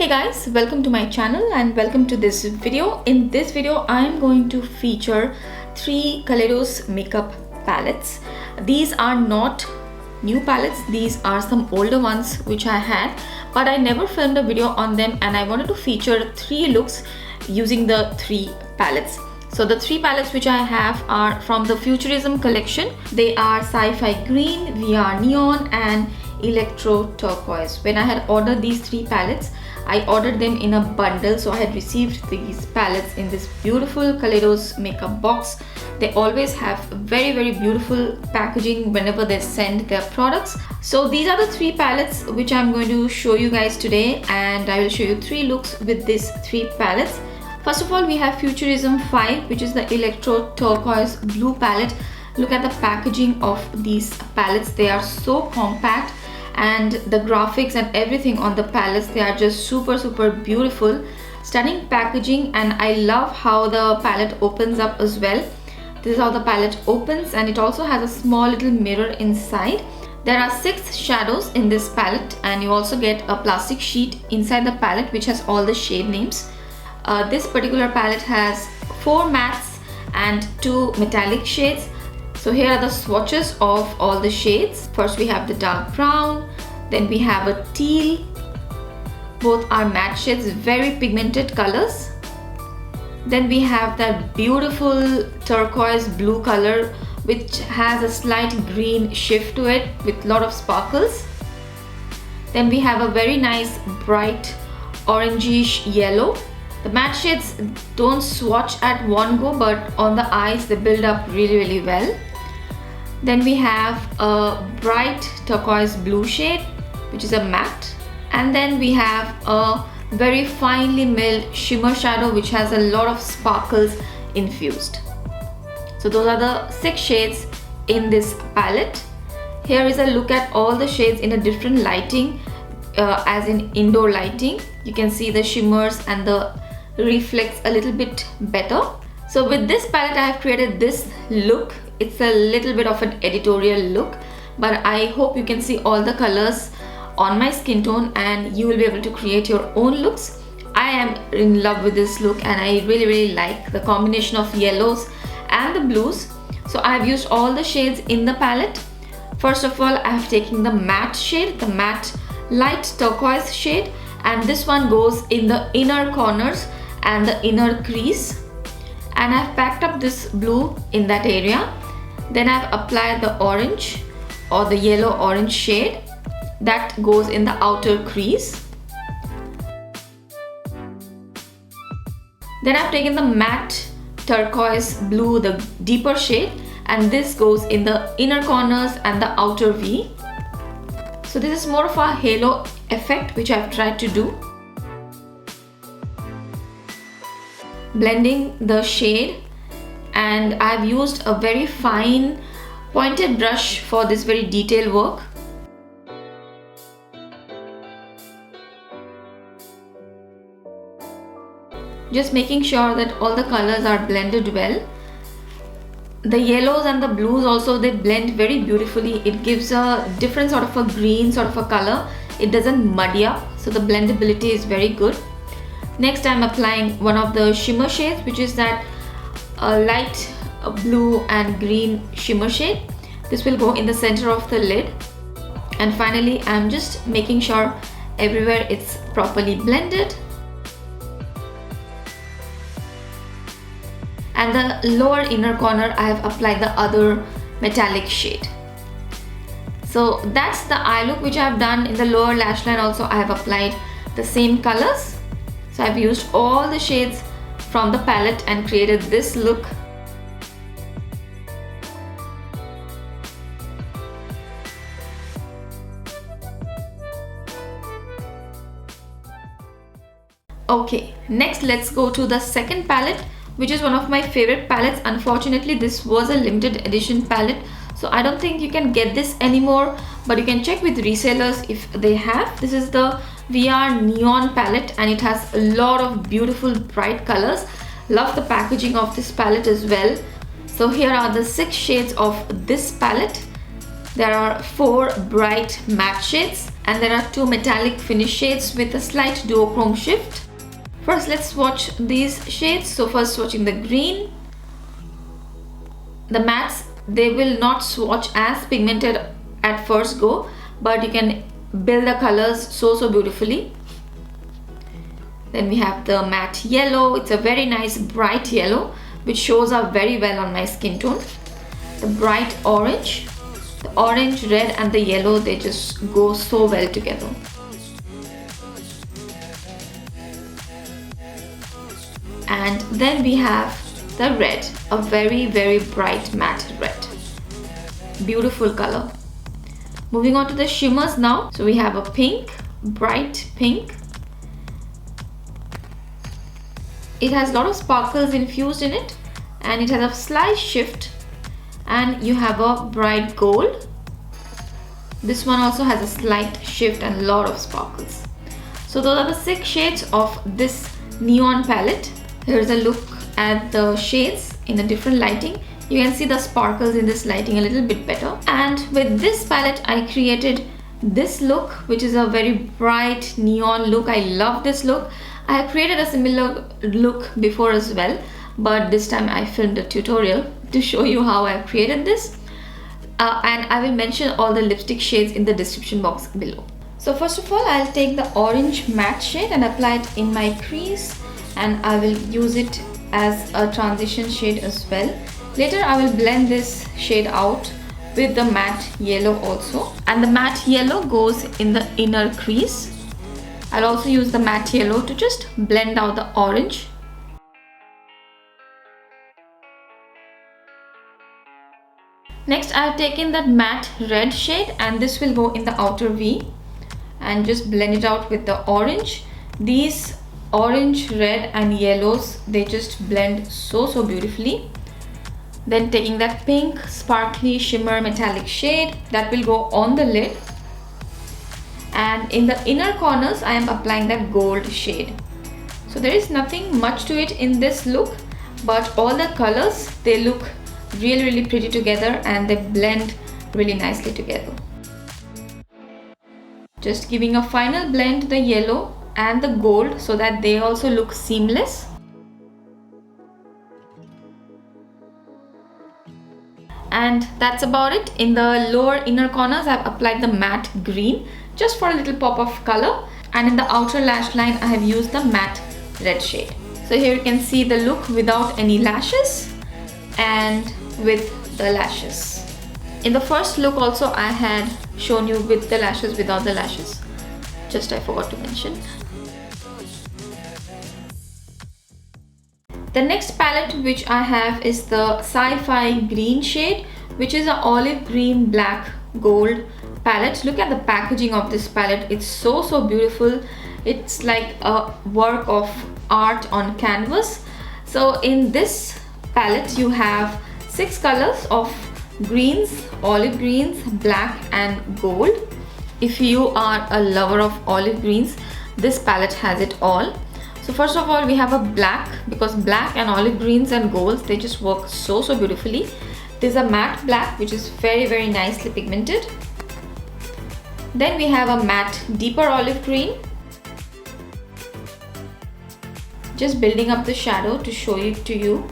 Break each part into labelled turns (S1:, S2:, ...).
S1: Hey guys, welcome to my channel and welcome to this video. In this video, I am going to feature 3 Kaleidos makeup palettes. These are not new palettes, these are some older ones which I had, but I never filmed a video on them and I wanted to feature 3 looks using the 3 palettes. So the 3 palettes which I have are from the Futurism collection. They are Sci-Fi Green, VR Neon and Electro Turquoise. When I had ordered these 3 palettes, I ordered them in a bundle, so I had received these palettes in this beautiful Kaleidos makeup box. They always have very beautiful packaging whenever they send their products. So these are the 3 palettes which I'm going to show you guys today, and I will show you 3 looks with these 3 palettes. First of all, we have Futurism 5, which is the Electro Turquoise blue palette. Look at the packaging of these palettes. They are so compact, and the graphics and everything on the palettes, they are just super beautiful. Stunning packaging, and I love how the palette opens up as well. This is how the palette opens, and it also has a small little mirror inside. There are 6 shadows in this palette, and you also get a plastic sheet inside the palette which has all the shade names. This particular palette has 4 mattes and 2 metallic shades. So here are the swatches of all the shades. First we have the dark brown, then we have a teal. Both are matte shades, very pigmented colors. Then we have that beautiful turquoise blue color which has a slight green shift to it with a lot of sparkles. Then we have a very nice bright orangish yellow. The matte shades don't swatch at one go, but on the eyes they build up really well. Then we have a bright turquoise blue shade which is a matte, and then we have a very finely milled shimmer shadow which has a lot of sparkles infused. So those are the 6 shades in this palette. Here is a look at all the shades in a different lighting, as in indoor lighting. You can see the shimmers and the reflex a little bit better. So with this palette I have created this look. It's a little bit of an editorial look, but I hope you can see all the colors on my skin tone and you will be able to create your own looks. I am in love with this look and I really like the combination of yellows and the blues. So I have used all the shades in the palette. First of all, I have taken the matte shade, the matte light turquoise shade, and this one goes in the inner corners and the inner crease, and I've packed up this blue in that area. Then I've applied the orange or the yellow orange shade that goes in the outer crease. Then I've taken the matte turquoise blue, the deeper shade, and this goes in the inner corners and the outer V. So this is more of a halo effect which I've tried to do. Blending the shade, and I've used a very fine pointed brush for this very detailed work. Just making sure that all the colors are blended well. The yellows and the blues also, they blend very beautifully. It gives a different sort of a green sort of a color. It doesn't muddy up, so the blendability is very good. Next I'm applying one of the shimmer shades, which is that light blue and green shimmer shade. This will go in the center of the lid. And finally I'm just making sure everywhere it's properly blended. And the lower inner corner I have applied the other metallic shade. So that's the eye look which I have done. In the lower lash line also I have applied the same colors. So I've used all the shades from the palette and created this look. Okay, next let's go to the second palette, which is one of my favorite palettes. Unfortunately, this was a limited edition palette, so I don't think you can get this anymore, but you can check with resellers if they have. This is the VR Neon palette and it has a lot of beautiful bright colors. Love the packaging of this palette as well. So here are the 6 shades of this palette. There are 4 bright matte shades and there are two metallic finish shades with a slight duochrome shift. First, let's swatch these shades. So first swatching the green. The mattes, they will not swatch as pigmented at first go, but you can build the colors so beautifully. Then we have the matte yellow. It's a very nice bright yellow which shows up very well on my skin tone. The bright orange, the orange, red and the yellow, they just go so well together. And then we have the red, a very bright matte red. Beautiful color. Moving on to the shimmers now. So we have a pink, bright pink. It has a lot of sparkles infused in it, and it has a slight shift, and you have a bright gold. This one also has a slight shift and a lot of sparkles. So those are the 6 shades of this neon palette. Here's a look at the shades in a different lighting. You can see the sparkles in this lighting a little bit better. And with this palette I created this look, which is a very bright neon look. I love this look. I have created a similar look before as well, but this time I filmed a tutorial to show you how I created this. And I will mention all the lipstick shades in the description box below. So first of all, I'll take the orange matte shade and apply it in my crease, and I will use it as a transition shade as well. Later I will blend this shade out with the matte yellow also, and the matte yellow goes in the inner crease. I'll also use the matte yellow to just blend out the orange. Next, I've taken that matte red shade, and this will go in the outer V, and just blend it out with the orange. These orange, red and yellows, they just blend so beautifully. Then taking that pink sparkly shimmer metallic shade, that will go on the lid. And in the inner corners I am applying that gold shade. So there is nothing much to it in this look, but all the colors, they look really pretty together, and they blend really nicely together. Just giving a final blend to the yellow and the gold so that they also look seamless. And that's about it. In the lower inner corners I've applied the matte green just for a little pop of color, and in the outer lash line I have used the matte red shade. So here you can see the look without any lashes and with the lashes. In the first look also I had shown you with the lashes, without the lashes. Just I forgot to mention. The next palette which I have is the Sci-Fi Green shade, which is an olive green black gold palette. Look at the packaging of this palette. It's so beautiful. It's like a work of art on canvas. So in this palette you have 6 colors of greens, olive greens, black and gold. If you are a lover of olive greens, this palette has it all. So first of all we have a black, because black and olive greens and golds, they just work so beautifully. There's a matte black which is very nicely pigmented. Then we have a matte deeper olive green. Just building up the shadow to show it to you.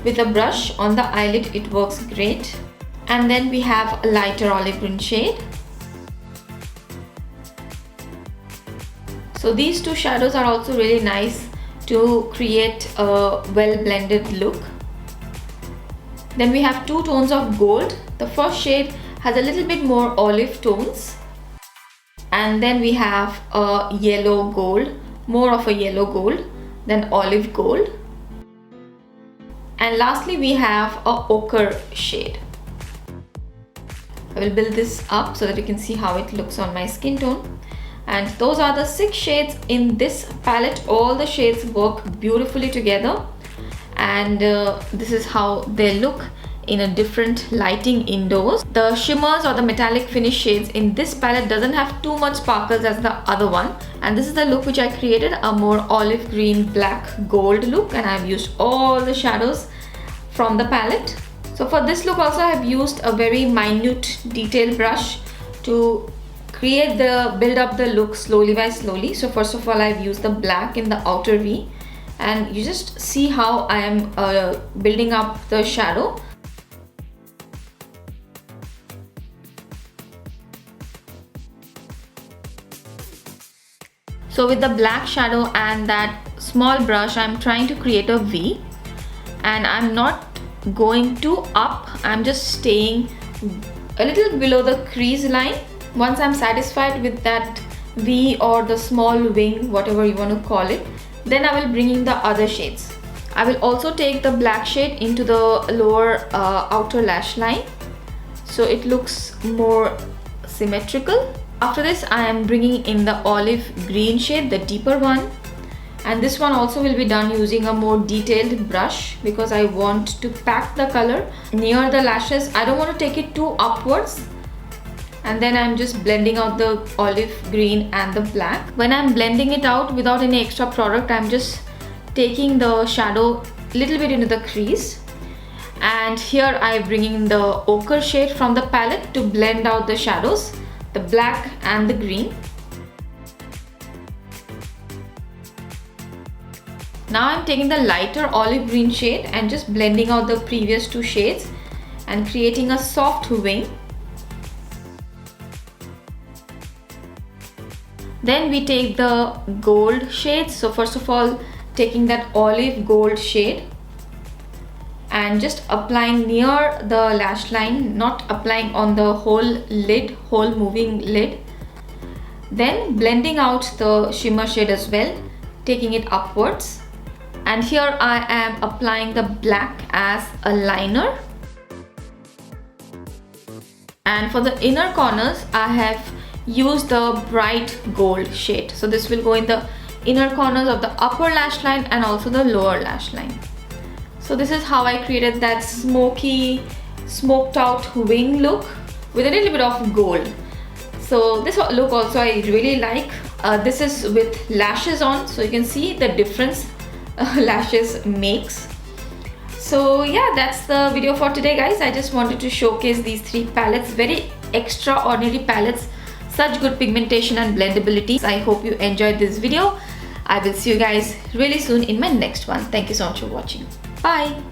S1: With a brush on the eyelid it works great. And then we have a lighter olive green shade. So these two shadows are also really nice to create a well blended look. Then we have 2 tones of gold. The first shade has a little bit more olive tones. And then we have a yellow gold, more of a yellow gold than olive gold. And lastly we have a ochre shade. I will build this up so that you can see how it looks on my skin tone. And those are the 6 shades in this palette. All the shades work beautifully together, and this is how they look in a different lighting indoors. The shimmers or the metallic finish shades in this palette doesn't have too much sparkles as the other one, and this is the look which I created, a more olive green black gold look, and I've used all the shadows from the palette. So for this look also I have used a very minute detail brush to build up the look slowly by slowly. So first of all, I've used the black in the outer V, and you just see how I am building up the shadow. So with the black shadow and that small brush, I'm trying to create a V, and I'm not going too up, I'm just staying a little below the crease line. Once I'm satisfied with that V or the small wing, whatever you want to call it, then I will bring in the other shades. I will also take the black shade into the lower outer lash line, so it looks more symmetrical. After this, I am bringing in the olive green shade, the deeper one, and this one also will be done using a more detailed brush because I want to pack the color near the lashes. I don't want to take it too upwards. And then I'm just blending out the olive green and the black. When I'm blending it out without any extra product, I'm just taking the shadow a little bit into the crease. And here I'm bringing the ochre shade from the palette to blend out the shadows, the black and the green. Now I'm taking the lighter olive green shade and just blending out the previous two shades and creating a soft wing. Then we take the gold shade. So first of all, taking that olive gold shade and just applying near the lash line, not applying on the whole moving lid. Then blending out the shimmer shade as well, taking it upwards. And here I am applying the black as a liner. And for the inner corners, I have used the bright gold shade. So this will go in the inner corners of the upper lash line and also the lower lash line. So this is how I created that smoky, smoked out wing look with a little bit of gold. So this look also I really like. This is with lashes on, so you can see the difference lashes makes. So yeah, that's the video for today, guys. I just wanted to showcase these three palettes, very extraordinary palettes, such good pigmentation and blendability. I hope you enjoyed this video. I will see you guys really soon in my next one. Thank you so much for watching. Bye.